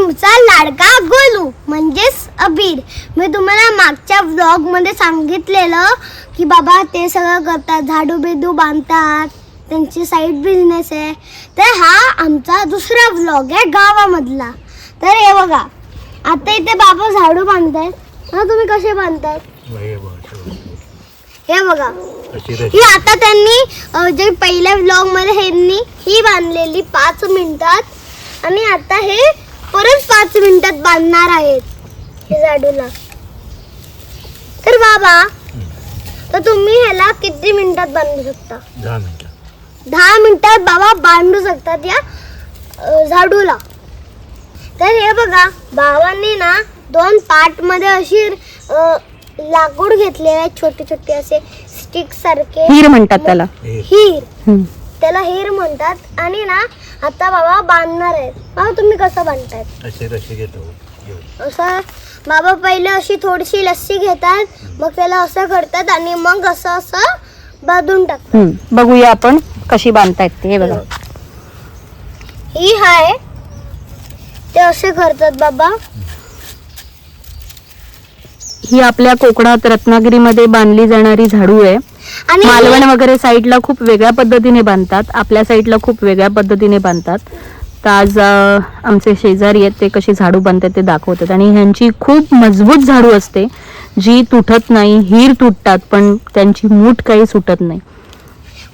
तुमचा लाडका गोलू म्हणजेच अबीर. मी तुम्हाला मागच्या व्लॉग मध्ये सांगितलेलं की बाबा ते सगळं करतात, झाडू बिडू बांधतात, त्यांची साईड बिझनेस आहे. तर हा आमचा दुसरा व्लॉग आहे गावामधला. तर हे बघा, आता इथे बाबा झाडू बांधतायत. हा, तुम्ही कसे बांधताय हे बघा. ही आता त्यांनी जे पहिल्या व्लॉग मध्ये ह्यांनी ही बांधलेली 5 मिनिटात आणि आता हे परत 5 मिनिटात बांधणार आहेत हे झाडूला. तर बाबा, तर तुम्ही ह्याला किती मिनिटात बांधू शकता? 10 मिनिटात बाबा बांधू शकतात या झाडूला. तर हे बघा, बाबांनी ना 2 पार्ट मध्ये अशी लाकूड घेतलेले आहेत, छोटे छोटे असे स्टिक सारखे. हीर म्हणतात त्याला. त्याला हीर म्हणतात. आणि ना आता बाबा बांधणार आहेत. बाबा तुम्ही कसं बांधतायत? असं बाबा पहिले अशी थोडीशी लस्सी घेतात, मग त्याला असं करतात आणि मग असं असं बांधून टाकतात. बघूया आपण कशी बांधतायत ते. हे बघा, ही आहे ते असे करतात बाबा. ही आपल्या कोकणात रत्नागिरीमध्ये बांधली जाणारी झाडू आहे. आणि मालवण वगैरे साईडला खूप वेगळ्या पद्धतीने बांधतात, आपल्या साईडला खूप वेगळ्या पद्धतीने बांधतात. तर आज आमचे शेजारी आहेत, ते कशी झाडू बांधतात ते दाखवतात. आणि ह्यांची खूप मजबूत झाडू असते, जी तुटत नाही. हीर तुटतात पण त्यांची मूठ काही सुटत नाही.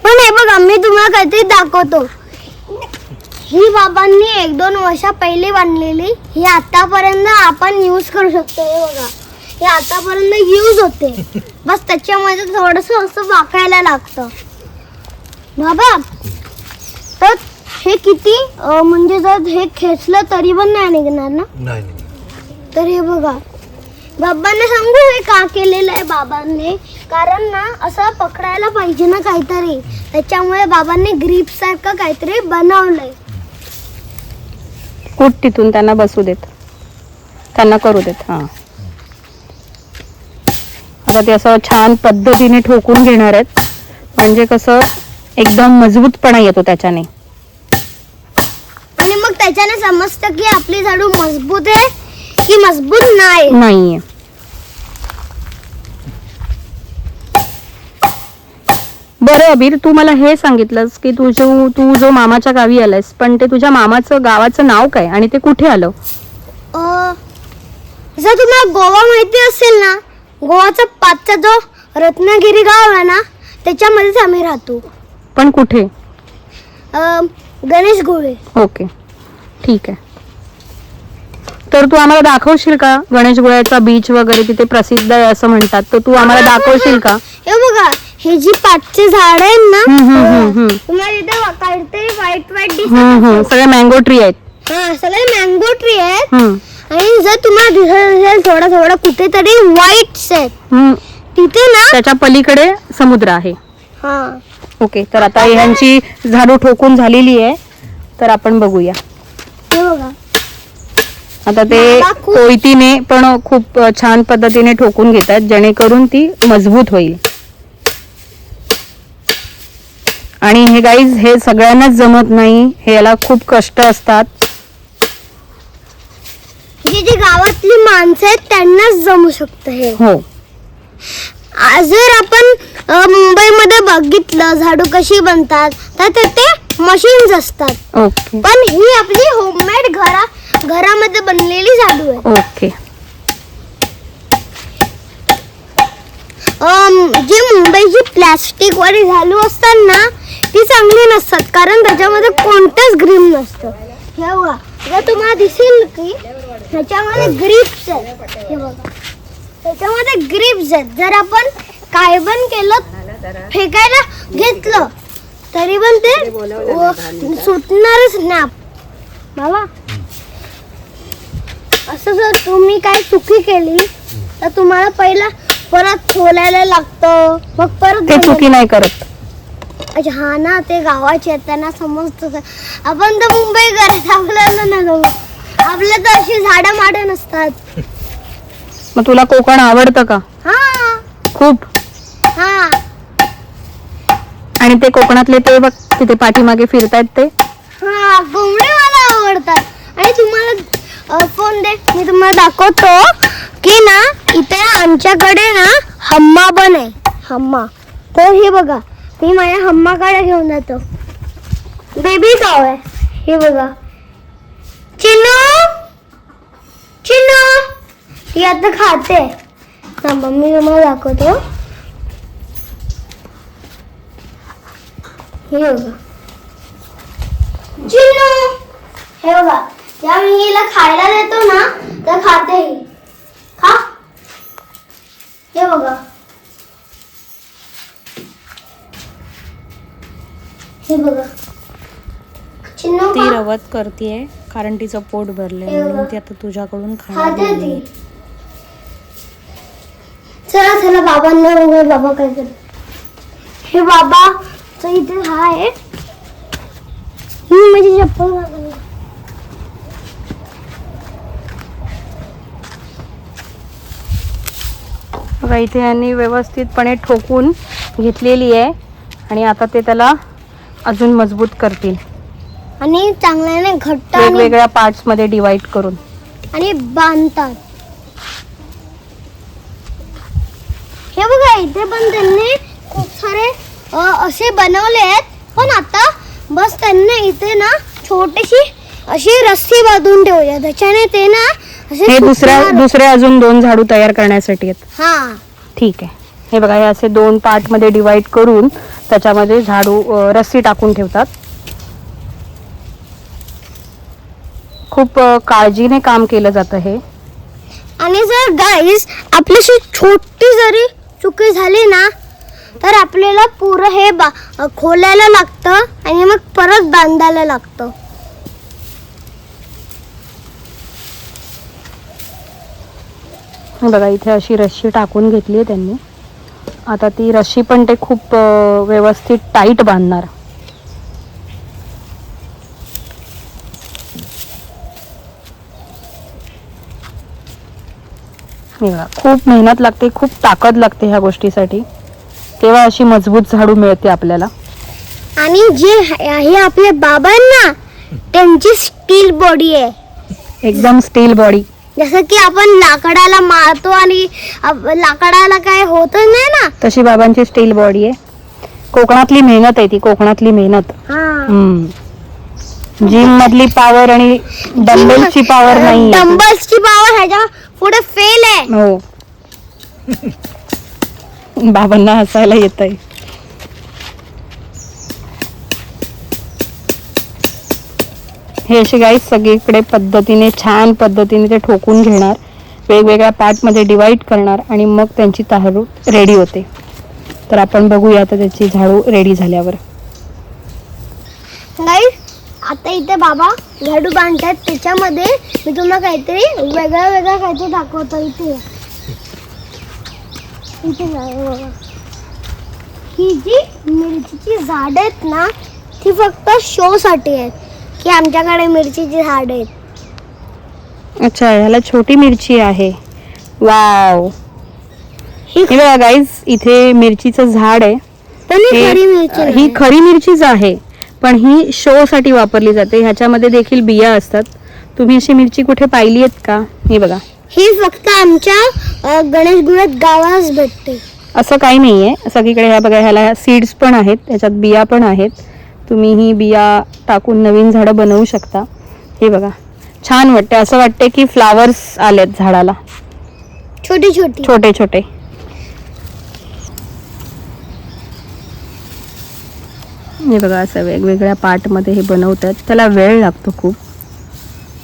पण हे बघा, मी तुम्हाला काहीतरी दाखवतो. ही बाबांनी 1-2 वर्षा पहिले बांधलेली, ही आतापर्यंत आपण यूज करू शकतो. हे बघा, हे आतापर्यंत यूज होते, बस त्याच्यामध्ये थोडस असं वाकायला लागतं बाबा. तर हे किती म्हणजे जर हे खेचलं तरी पण नाही निघणार ना. तर हे बघा, बाबांना सांगू हे का केलेलं आहे बाबांनी, कारण ना असं पकडायला पाहिजे ना काहीतरी, त्याच्यामुळे बाबांनी ग्रीप सारखं काहीतरी बनवलंय. कुठ तिथून त्यांना बसू देत, त्यांना करू देत. हा, आता ते असं छान पद्धतीने ठोकून घेणार आहेत, म्हणजे कसं एकदम मजबूतपणा येतो त्याच्याने. आणि मग त्याच्याने समजतं की आपली झाडू मजबूत आहे की मजबूत नाहीये. बरं अबीर, तू मला हे सांगितलंस की तू जो मामाच्या गावी आलायस, पण ते तुझ्या मामाचं गावाचं नाव काय आणि ते कुठे आलं? जर तुम्हाला गोवा माहिती असेल ना, गोवाचा 5चा जो रत्नागिरी गाव आहे ना, त्याच्यामध्येच आम्ही राहतो. पण कुठे? गणेश गोळे. ओके, ठीक आहे. तर तू आम्हाला दाखवशील का गणेश गोळ्याचा बीच वगैरे तिथे प्रसिद्ध आहे असं म्हणतात, तर तू आम्हाला दाखवशील का? हे बघा, हे जी 5चे झाड आहेत ना, तुम्हाला इथे काहीतरी व्हाईट दिसत, सगळे मँगो ट्री आहेत. हा, सगळे मँगो ट्री आहेत. आणि जर तुम्हाला दिसत असेल थोडं कुठेतरी व्हाईट्स आहेत तिथे ना, त्याच्या पलीकडे समुद्र आहे. हा, ओके, तर आता ह्यांची झाडू ठोकून झालेली आहे, तर आपण बघूया. हे बघा, आता ते कोयतीने पण खूप छान पद्धतीने ठोकून घेतात, जेणेकरून ती मजबूत होईल. आणि हे गाईज, हे सगळ्यांनाच जमत नाही, हे याला खूप कष्ट असतात. जी गावातली माणसं आहेत त्यांनाच जमू शकतं हे. हो, जर आपण मुंबईमध्ये बघितलं झाडू कशी बनतात, तर तिथे मशीन्स असतात. ओके, पण ही आपली होममेड घरामध्ये बनलेली झाडू आहे. ओके. जी मुंबईची प्लॅस्टिक वाली झाडू असतात ना, ती चांगली नसतात, कारण त्याच्यामध्ये कोणतंच ग्रीप नसतं. हे बघा, जर तुम्हाला दिसेल की ह्याच्यामध्ये ग्रिप्स आहेत. हे बघा, त्याच्यामध्ये ग्रिप्स आहेत. जर आपण काय पण केलं, फेकायला घेतलं, तरी पण ते सुटणारच नाही बाबा. असं जर तुम्ही काय चुकी केली तर तुम्हाला पहिला परत खोलायला लागतं, मग परत ते चुकी नाही करत. अच्छा, हा ना, ते गावाचे आहेत, त्यांना समजतं. आपण तर मुंबई करत, आपल्याला नाही जमत. आपल्या तर अशी झाडं माडं नसतात. मग तुला कोकण आवडतं का? हा, खूप. हा. आणि ते कोकणातले ते बघ तिथे पाठीमागे फिरतायत ते. हा, कोंबडे मला आवडतात. आणि तुम्हाला राहून दे, मी तुम्हाला दाखवतो की ना इथे आमच्याकडे ना हम्मा पण आहे. हम्मा तर हे बघा, मी माझ्या हम्माकडे घेऊन जातो. बेबी काव आहे हे बघा. चिनू चिनू ती आता खाते. थांबा मी तुम्हाला दाखवतो. हे बघा चिनू, हे बघा जेव्हा मी हिला खायला देतो ना तर खाते ही. खा, हे बघा. हे बघा चिन्नू ती रवत करतेय कारण तिचं पोट भरलंय म्हणून ती आता तुझ्याकडून खाणार खाते ती. नाहीये. चला चला बाबांना बघूया बाबा काय करतात. हे बाबा इथे हा आहे. माझी चप्पल घालून. बघा इथे यांनी व्यवस्थितपणे ठोकून घेतलेली आहे आणि आता ते त्याला अजून मजबूत करतील आणि चांगल्याने घट्ट आणि वेगवेगळ्या पार्ट्स मध्ये डिवाइड करून. आणि बांधतात. हे बघा इथे पण त्यांनी खूप सारे असे बनवले आहेत. पण आता बस त्यांना इथे ना छोटीशी अशी रस्सी बांधून ठेवली आहे. त्याच्याने ते ना असे हे सुटणार. दुसरे अजून 2 झाडू तयार करण्यासाठी आहेत. हा ठीक आहे. हे बघा हे असे 2 पार्ट मध्ये डिवाइड करून त्याच्यामध्ये झाडू रस्सी टाकून ठेवतात. खूप काळजीने काम केलं जातं हे. आणि जर गाईस आपल्याशी छोटी जरी चुकी झाली ना तर आपल्याला पुरं हे खोलायला लागतं आणि मग परत बांधायला लागतं. हे बघा इथे अशी रस्सी टाकून घेतली आहे त्यांनी. आता ती रस्सी पण ते खूप व्यवस्थित टाईट बांधणार. हे बघा खूप मेहनत लागते, खूप ताकद लागते ह्या गोष्टीसाठी, तेव्हा अशी मजबूत झाडू मिळते आपल्याला. आणि जे हे आपले बाबा आहेत ना त्यांची स्टील बॉडी आहे. एकदम स्टील बॉडी. जसं की आपण लाकडाला मारतो आणि लाकडाला काय होतच नाही ना, तशी बाबांची स्टील बॉडी आहे. कोकणातली मेहनत आहे ती, कोकणातली मेहनत. जिम मधली पॉवर आणि डंबेलची पॉवर नाही. डंबल्सची पॉवर ह्याच्या पुढे फेल आहे. हो. बाबांना हसायला येत आहे. हे असे गाईस सगळीकडे पद्धतीने छान पद्धतीने ते ठोकून घेणार, वेगवेगळ्या पार्टमध्ये डिवाइड करणार आणि मग त्यांची झाडू रेडी होते. तर आपण बघूया आता त्याची झाडू रेडी झाल्यावर. गाईस आता इथे बाबा झाडू बांधतात. त्याच्यामध्ये मी तुम्हाला काहीतरी वेगळं काहीतरी दाखवतो. इथे बघा, ही जी मिरचीची झाड आहेत ना ती फक्त शो साठी आहेत की आमच्याकडे मिरचीची झाड आहेत. अच्छा, ह्याला छोटी मिरची आहे. वाव. हे बघा गाईज इथे मिरचीचं झाड आहे. पण ही खरी मिरची ही नाही. खरी मिरचीच आहे पण ही शो साठी वापरली जाते. ह्याच्यामध्ये देखील बिया असतात. तुम्ही अशी मिरची कुठे पाहिली आहेत का? हे बघा, ही फक्त आमच्या गणेशगुळ्यात गावालाच भेटते. असं काही नाहीये सगळीकडे. ह्या बघा ह्याला सीड्स पण आहेत, त्याच्यात बिया पण आहेत. तुम्ही ही बिया टाकून नवीन झाडं बनवू शकता. हे बघा छान वाटते, असं वाटते की फ्लावर्स आलेत झाडाला, छोटी छोटी. छोटे छोटे. हे बघा असं वेगवेगळ्या पार्टमध्ये हे बनवतात. त्याला वेळ लागतो खूप,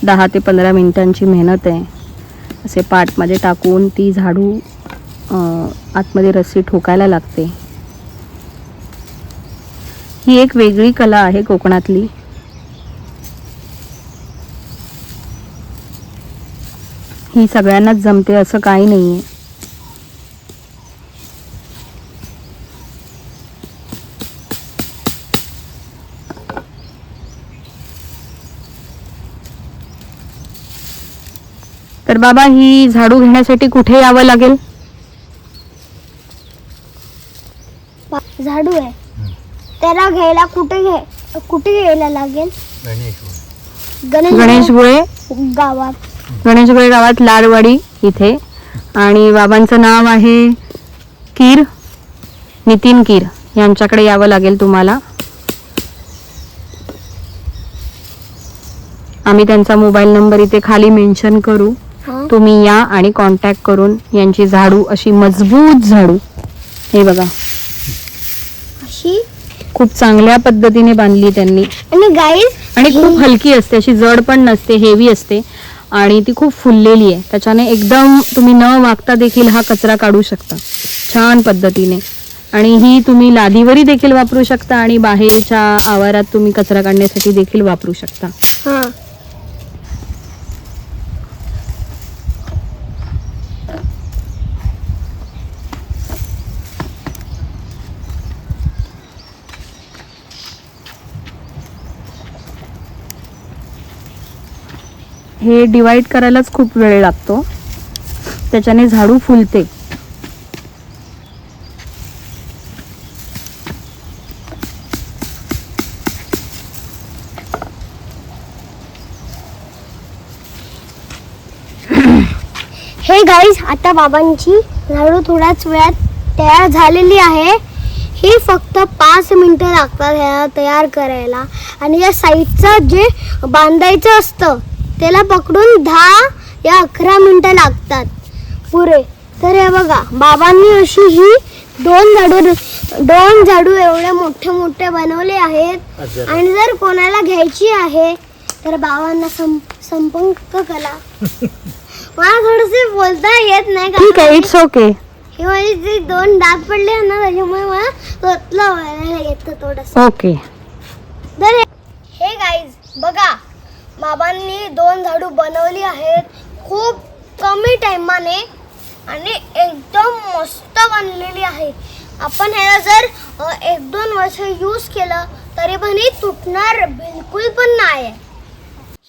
10 ते 15 मिनिटांची मेहनत आहे. असे पार्टमध्ये टाकून ती झाडू आतमध्ये रस्सी ठोकायला लागते. ही एक वेगळी कला आहे कोकणातली. ही सगळ्यांनाच जमते असं काही नाहीये. तर बाबा ही झाडू घेण्यासाठी कुठे यावं लागेल? झाडू आहे त्याला घ्यायला कुठे घ्यायला लागेल? गणेशगुळे गावात. गणेशगड गावात लाडवाडी इथे. आणि बाबांचं नाव आहे कीर, नितीन कीर. यांच्याकडे यावं लागेल तुम्हाला. आम्ही त्यांचा मोबाईल नंबर इथे खाली मेन्शन करू. हा. तुम्ही या आणि कॉन्टॅक्ट करून यांची झाडू अशी मजबूत झाडू, हे बघा अशी. खूप चांगल्या पद्धतीने बांधली त्यांनी. आणि गाईज आणि खूप हलकी असते, अशी जड पण नसते, हेवी असते. आणि ती खूप फुललेली आहे, त्याच्याने एकदम तुम्ही न वागता देखील हा कचरा काढू शकता छान पद्धतीने. आणि ही तुम्ही लादीवरी देखील वापरू शकता आणि बाहेरच्या आवारात तुम्ही कचरा काढण्यासाठी देखील वापरू शकता. हा. हे डिवाइड करायलाच खूप वेळ लागतो, त्याच्याने झाडू फुलते. हे गाईज आता बाबांची झाडू थोड्याच वेळात तयार झालेली आहे. ही फक्त 5 मिनिटं लागतात ह्याला तयार करायला. आणि या साईडचं जे बांधायचं असतं त्याला पकडून 10 या 11 मिनिटं लागतात पुरे. तर हे बघा बाबांनी अशी ही दोन झाडू एवढे मोठे मोठे बनवले आहेत. आणि जर कोणाला घ्यायची आहे तर बाबांना संपर्क करा. मला थोडसे बोलता येत नाही ठीक आहे, इट्स ओके. हे माझे जे 2 डाग पडले ना त्याच्यामुळे मला तोतलं व्हायला येतं थोडंसं. ओके. तर हे गाईज बघा बाबांनी 2 झाडू बनवली आहेत खूप कमी टाइमाने आणि एकदम मस्त बनलेली आहे. आपण ह्याला जर 1-2 वर्ष यूज केलं तरी पण ही तुटणार बिलकुल पण नाही.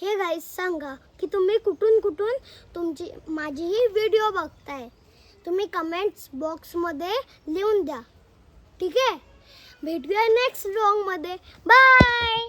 हे गाईज सांगा की तुम्ही कुठून तुमची माझी ही व्हिडिओ बघताय. तुम्ही कमेंट्स बॉक्समध्ये लिहून द्या. ठीक आहे, भेटूया नेक्स्ट व्लॉगमध्ये. बाय.